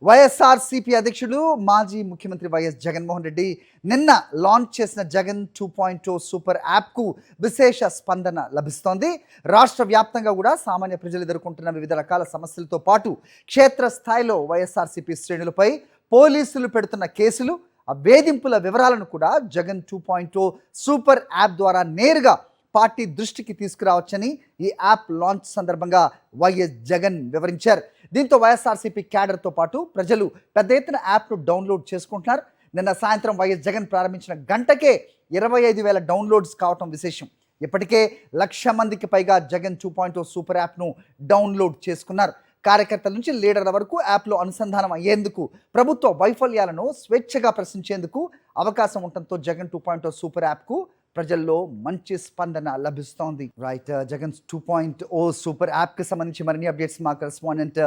వైఎస్ఆర్సీపీ అధ్యక్షుడు మాజీ ముఖ్యమంత్రి వైఎస్ జగన్మోహన్ రెడ్డి నిన్న లాంచ్ చేసిన జగన్ 2.0 సూపర్ యాప్కు విశేష స్పందన లభిస్తోంది. రాష్ట్ర వ్యాప్తంగా కూడా సామాన్య ప్రజలు ఎదుర్కొంటున్న వివిధ రకాల సమస్యలతో పాటు క్షేత్రస్థాయిలో వైఎస్ఆర్సీపీ శ్రేణులపై పోలీసులు పెడుతున్న కేసులు, ఆ వేధింపుల వివరాలను కూడా జగన్ 2.0 సూపర్ యాప్ ద్వారా నేరుగా పార్టీ దృష్టికి తీసుకురావచ్చని ఈ యాప్ లాంచ్ సందర్భంగా వైఎస్ జగన్ వివరించారు. దీంతో వైఎస్ఆర్సీపీ క్యాడర్తో పాటు ప్రజలు పెద్ద ఎత్తున యాప్ను డౌన్లోడ్ చేసుకుంటున్నారు. నిన్న సాయంత్రం వైఎస్ జగన్ ప్రారంభించిన గంటకే 25,000 డౌన్లోడ్స్ కావటం విశేషం. ఇప్పటికే 1,00,000 మందికి పైగా జగన్ 2.0 సూపర్ యాప్ను డౌన్లోడ్ చేసుకున్నారు. కార్యకర్తల నుంచి లీడర్ల వరకు యాప్లో అనుసంధానం అయ్యేందుకు, ప్రభుత్వ వైఫల్యాలను స్వేచ్ఛగా ప్రశ్నించేందుకు అవకాశం ఉండటంతో జగన్ 2.0 సూపర్ యాప్కు ప్రజల్లో మంచి స్పందన లభిస్తోంది. రైట్, జగన్ 2.0 సూపర్ యాప్కి సంబంధించి మరిన్ని అప్డేట్స్ మా కరెస్పాండెంట్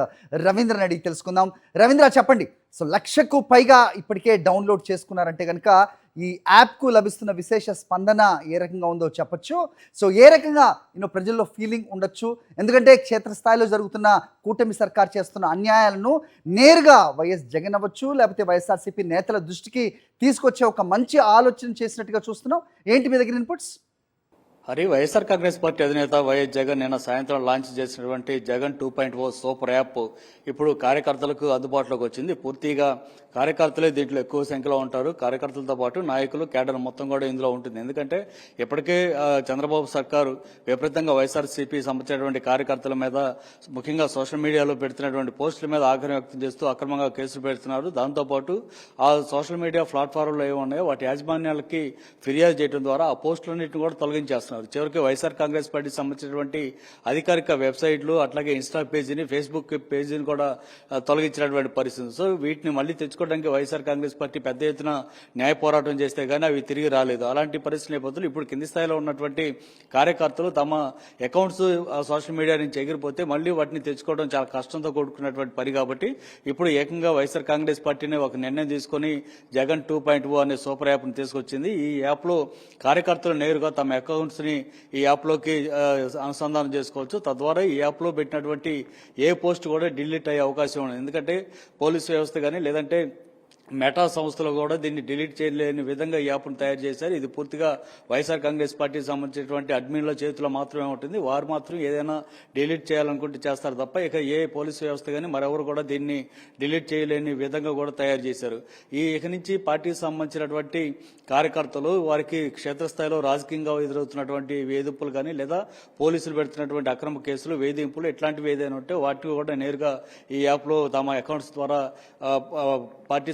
రవీంద్రని అడిగి తెలుసుకుందాం. రవీంద్ర, చెప్పండి. సో 1,00,000కు పైగా ఇప్పటికే డౌన్లోడ్ చేసుకున్నారంటే కనుక ఈ యాప్కు లభిస్తున్న విశేష స్పందన ఏ రకంగా ఉందో చెప్పొచ్చు. సో ఏ రకంగా ప్రజల్లో ఫీలింగ్ ఉండొచ్చు? ఎందుకంటే క్షేత్రస్థాయిలో జరుగుతున్న కూటమి సర్కార్ చేస్తున్న అన్యాయాలను నేరుగా వైఎస్ జగన్ అవ్వచ్చు, లేకపోతే వైఎస్ఆర్సీపీ నేతల దృష్టికి తీసుకొచ్చే ఒక మంచి ఆలోచన చేసినట్టుగా చూస్తున్నాం. ఏంటి మీ దగ్గర ఇన్పుట్స్? హరి, వైఎస్ఆర్ కాంగ్రెస్ పార్టీ అధినేత వైఎస్ జగన్ నిన్న సాయంత్రం లాంచ్ చేసినటువంటి జగన్ 2.0 సూపర్ యాప్ ఇప్పుడు కార్యకర్తలకు అందుబాటులోకి వచ్చింది. పూర్తిగా కార్యకర్తలే దీంట్లో ఎక్కువ సంఖ్యలో ఉంటారు. కార్యకర్తలతో పాటు నాయకులు, కేడర్ మొత్తం కూడా ఇందులో ఉంటుంది. ఎందుకంటే ఇప్పటికే చంద్రబాబు సర్కారు విపరీతంగా వైఎస్ఆర్సీపీ సంబంధించినటువంటి కార్యకర్తల మీద, ముఖ్యంగా సోషల్ మీడియాలో పెడుతున్నటువంటి పోస్టుల మీద ఆగ్రహం వ్యక్తం చేస్తూ అక్రమంగా కేసులు పెడుతున్నారు. దాంతోపాటు ఆ సోషల్ మీడియా ప్లాట్ఫామ్లో ఏమున్నాయో వాటి యాజమాన్యాలకి ఫిర్యాదు చేయడం ద్వారా ఆ పోస్టులన్నింటినీ కూడా తొలగించేస్తున్నారు. చివరికి వైఎస్ఆర్ కాంగ్రెస్ పార్టీకి సంబంధించినటువంటి అధికారిక వెబ్సైట్లు, అట్లాగే ఇన్స్టా పేజీని, ఫేస్బుక్ పేజీని కూడా తొలగించినటువంటి పరిస్థితి. సో వీటిని మళ్లీ తెచ్చుకోవడానికి వైఎస్ఆర్ కాంగ్రెస్ పార్టీ పెద్ద ఎత్తున న్యాయ పోరాటం చేస్తే గానీ అవి తిరిగి రాలేదు. అలాంటి పరిస్థితి నేపథ్యంలో ఇప్పుడు కింది స్థాయిలో ఉన్నటువంటి కార్యకర్తలు తమ అకౌంట్స్ సోషల్ మీడియా నుంచి ఎగిరిపోతే మళ్లీ వాటిని తెచ్చుకోవడం చాలా కష్టంతో కూడుకున్నటువంటి పని. కాబట్టి ఇప్పుడు ఏకంగా వైఎస్ఆర్ కాంగ్రెస్ పార్టీని ఒక నిర్ణయం తీసుకుని జగన్ 2.0 అనే సూపర్ యాప్ ని తీసుకొచ్చింది. ఈ యాప్ లో కార్యకర్తలు నేరుగా తమ అకౌంట్స్ ని ఈ యాప్ లోకి అనుసంధానం చేసుకోవచ్చు. తద్వారా ఈ యాప్ లో పెట్టినటువంటి ఏ పోస్ట్ కూడా డిలీట్ అయ్యే అవకాశం ఉంది. ఎందుకంటే పోలీసు వ్యవస్థ కానీ లేదంటే మెటా సంస్థలు కూడా దీన్ని డిలీట్ చేయలేని విధంగా ఈ యాప్ను తయారు చేశారు. ఇది పూర్తిగా వైఎస్ఆర్ కాంగ్రెస్ పార్టీకి సంబంధించినటువంటి అడ్మిన్ల చేతిలో మాత్రమే ఉంటుంది. వారు మాత్రం ఏదైనా డిలీట్ చేయాలనుకుంటే చేస్తారు తప్ప ఇక ఏ పోలీసు వ్యవస్థ కానీ మరెవరు కూడా దీన్ని డిలీట్ చేయలేని విధంగా కూడా తయారు చేశారు. ఇక నుంచి పార్టీకి సంబంధించినటువంటి కార్యకర్తలు వారికి క్షేత్రస్థాయిలో రాజకీయంగా ఎదురవుతున్నటువంటి వేధింపులు కానీ లేదా పోలీసులు పెడుతున్నటువంటి అక్రమ కేసులు, వేధింపులు ఇట్లాంటివి ఏదైనా ఉంటే వాటికి కూడా నేరుగా ఈ యాప్లో తమ అకౌంట్స్ ద్వారా పార్టీ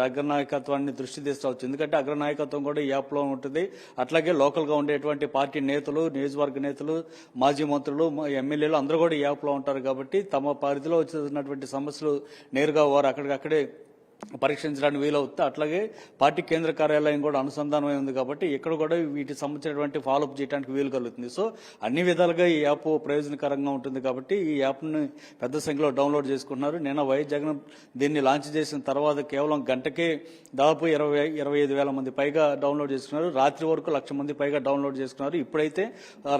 అగ్రనాయకత్వాన్ని దృష్టి తీసుకురావచ్చు. ఎందుకంటే అగ్రనాయకత్వం కూడా ఈ యాప్ లో ఉంటుంది. అట్లాగే లోకల్ గా ఉండేటువంటి పార్టీ నేతలు, నియోజకవర్గ నేతలు, మాజీ మంత్రులు, ఎమ్మెల్యేలు అందరూ కూడా ఈ యాప్ లో ఉంటారు. కాబట్టి తమ పరిధిలో వచ్చినటువంటి సమస్యలు నేరుగా వారు అక్కడికక్కడే పరీక్షించడానికి వీలవుతుంది. అట్లాగే పార్టీ కేంద్ర కార్యాలయం కూడా అనుసంధానమై ఉంది కాబట్టి ఇక్కడ కూడా వీటికి సంబంధించినటువంటి ఫాలోఅప్ చేయడానికి వీలు కలుగుతుంది. సో అన్ని విధాలుగా ఈ యాప్ ప్రయోజనకరంగా ఉంటుంది. కాబట్టి ఈ యాప్ని పెద్ద సంఖ్యలో డౌన్లోడ్ చేసుకుంటున్నారు. నిన్న వైఎస్ జగన్ దీన్ని లాంచ్ చేసిన తర్వాత కేవలం గంటకే దాదాపు 25,000 మంది పైగా డౌన్లోడ్ చేసుకున్నారు. రాత్రి వరకు 1,00,000 మంది పైగా డౌన్లోడ్ చేసుకున్నారు. ఇప్పుడైతే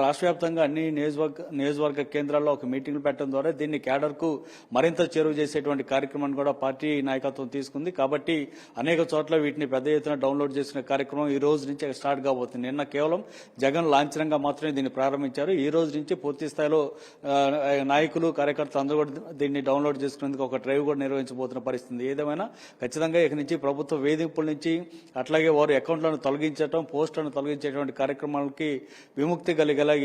రాష్ట్ర వ్యాప్తంగా అన్ని నియోజకవర్గ కేంద్రాల్లో ఒక మీటింగ్లు పెట్టడం ద్వారా దీన్ని క్యాడర్ కు మరింత చేరువ చేసేటువంటి కార్యక్రమాన్ని కూడా పార్టీ నాయకత్వం తీసుకుంది. కాబట్టి అనేక చోట్ల వీటిని పెద్ద ఎత్తున డౌన్లోడ్ చేసుకునే కార్యక్రమం ఈ రోజు నుంచి స్టార్ట్ కాబోతుంది. నిన్న కేవలం జగన్ లాంఛనంగా మాత్రమే దీన్ని ప్రారంభించారు. ఈ రోజు నుంచి పూర్తి స్థాయిలో నాయకులు, కార్యకర్తలు అందరూ కూడా దీన్ని డౌన్లోడ్ చేసుకునేందుకు ఒక డ్రైవ్ కూడా నిర్వహించబోతున్న పరిస్థితి. ఏదేమైనా ఖచ్చితంగా ఇక నుంచి ప్రభుత్వ వేధింపుల నుంచి అట్లాగే వారి అకౌంట్లను తొలగించడం, పోస్టులను తొలగించేటువంటి కార్యక్రమాలకి విముక్తి కలిగేలా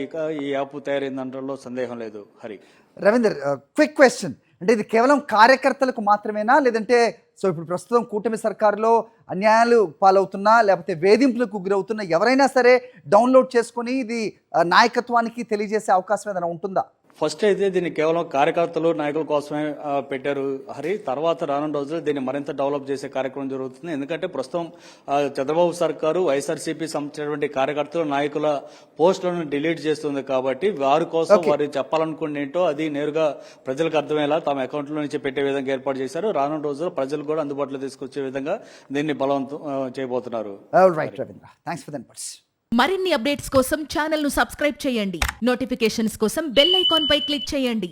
ఈ యాప్ తయారైందనడంలో సందేహం లేదు. Hari, Ravinder, quick question. అంటే ఇది కేవలం కార్యకర్తలకు మాత్రమేనా, లేదంటే సో ఇప్పుడు ప్రస్తుతం కూటమి సర్కారులో అన్యాయాలు పాలవుతున్నా లేకపోతే వేధింపులకు గురవుతున్నా ఎవరైనా సరే డౌన్లోడ్ చేసుకుని ఇది నాయకత్వానికి తెలియజేసే అవకాశం ఏదైనా ఉంటుందా? ఫస్ట్ అయితే దీన్ని కేవలం కార్యకర్తలు, నాయకుల కోసమే పెట్టారు హరి. తర్వాత రానున్న రోజుల్లో దీన్ని మరింత డెవలప్ చేసే కార్యక్రమం జరుగుతుంది. ఎందుకంటే ప్రస్తుతం చంద్రబాబు సర్కారు వైఎస్ఆర్సీపీ సంబంధించినటువంటి కార్యకర్తలు, నాయకుల పోస్టులను డిలీట్ చేస్తుంది. కాబట్టి వారి కోసం వారు చెప్పాలనుకున్న ఏంటో అది నేరుగా ప్రజలకు అర్థమయ్యేలా తమ అకౌంట్లో నుంచి పెట్టే విధంగా ఏర్పాటు చేశారు. రానున్న రోజుల్లో ప్రజలు కూడా అందుబాటులో తీసుకొచ్చే విధంగా దీన్ని బలవంతం చేయబోతున్నారు. మరిన్ని అప్డేట్స్ కోసం ఛానల్ ను సబ్స్క్రైబ్ చేయండి. నోటిఫికేషన్స్ కోసం బెల్ ఐకాన్ పై క్లిక్ చేయండి.